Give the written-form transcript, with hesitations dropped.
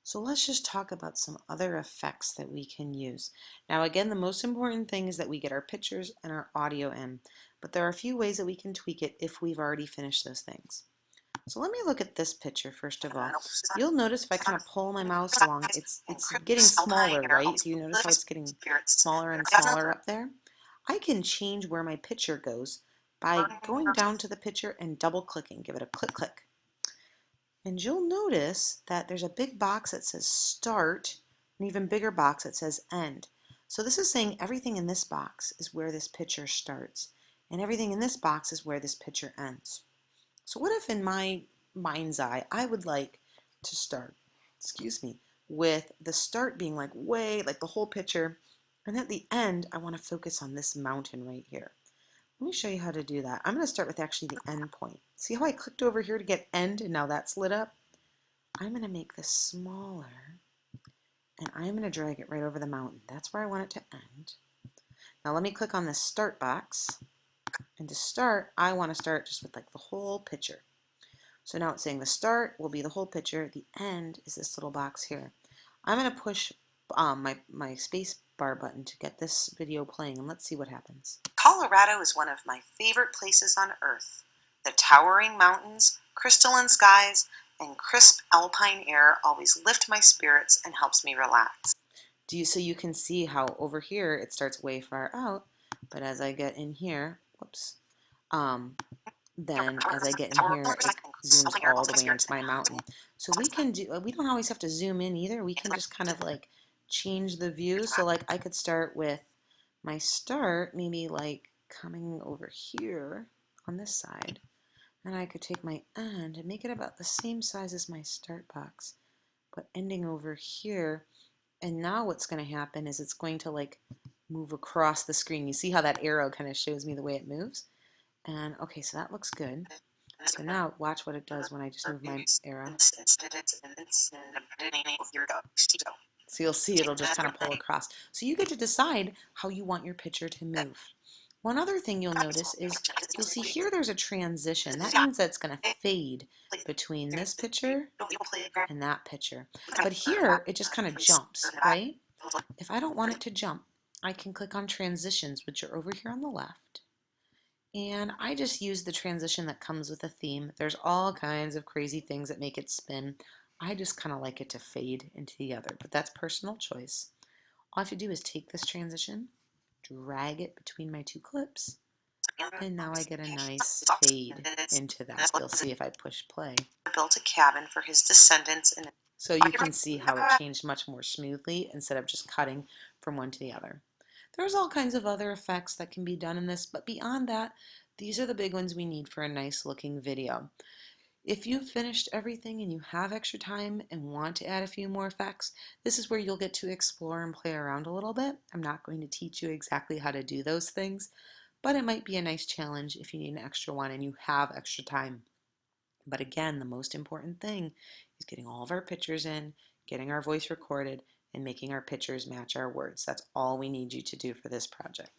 So let's just talk about some other effects that we can use. Now again, the most important thing is that we get our pictures and our audio in, but there are a few ways that we can tweak it if we've already finished those things. So let me look at this picture first of all. You'll notice if I kind of pull my mouse along, it's getting smaller, right? Do you notice how it's getting smaller and smaller up there? I can change where my picture goes by going down to the picture and double clicking. Give it a click click. And you'll notice that there's a big box that says start, an even bigger box that says end. So this is saying everything in this box is where this picture starts, and everything in this box is where this picture ends. So what if in my mind's eye, I would like to start, with the start being like way, like the whole picture, and at the end, I want to focus on this mountain right here. Let me show you how to do that. I'm going to start with actually the end point. See how I clicked over here to get end and now that's lit up? I'm going to make this smaller and I'm going to drag it right over the mountain. That's where I want it to end. Now let me click on this start box. And to start, I want to start just with like the whole picture. So now it's saying the start will be the whole picture. The end is this little box here. I'm going to push my space bar button to get this video playing and let's see what happens. Colorado is one of my favorite places on earth. The towering mountains, crystalline skies, and crisp alpine air always lift my spirits and helps me relax. So you can see how over here it starts way far out, but as I get in here, whoops, then as I get in here, it zooms all the way into my mountain. So we don't always have to zoom in either. We can just kind of like change the view. So like I could start with my start, maybe like coming over here on this side. And I could take my end and make it about the same size as my start box, but ending over here. And now what's going to happen is it's going to like move across the screen. You see how that arrow kind of shows me the way it moves? And okay, so that looks good. So now watch what it does when I just move my arrow. So you'll see it'll just kind of pull across. So you get to decide how you want your picture to move. One other thing you'll notice is you'll see here there's a transition. That means that it's going to fade between this picture and that picture. But here it just kind of jumps, right? If I don't want it to jump, I can click on transitions, which are over here on the left. And I just use the transition that comes with a theme. There's all kinds of crazy things that make it spin. I just kind of like it to fade into the other, but that's personal choice. All I have to do is take this transition, drag it between my two clips, and now I get a nice fade into that. You'll see if I push play. Built a cabin for his descendants, and so you can see how it changed much more smoothly instead of just cutting from one to the other. There's all kinds of other effects that can be done in this, but beyond that, these are the big ones we need for a nice looking video. If you've finished everything and you have extra time and want to add a few more effects, this is where you'll get to explore and play around a little bit. I'm not going to teach you exactly how to do those things, but it might be a nice challenge if you need an extra one and you have extra time. But again, the most important thing is getting all of our pictures in, getting our voice recorded, and making our pictures match our words. That's all we need you to do for this project.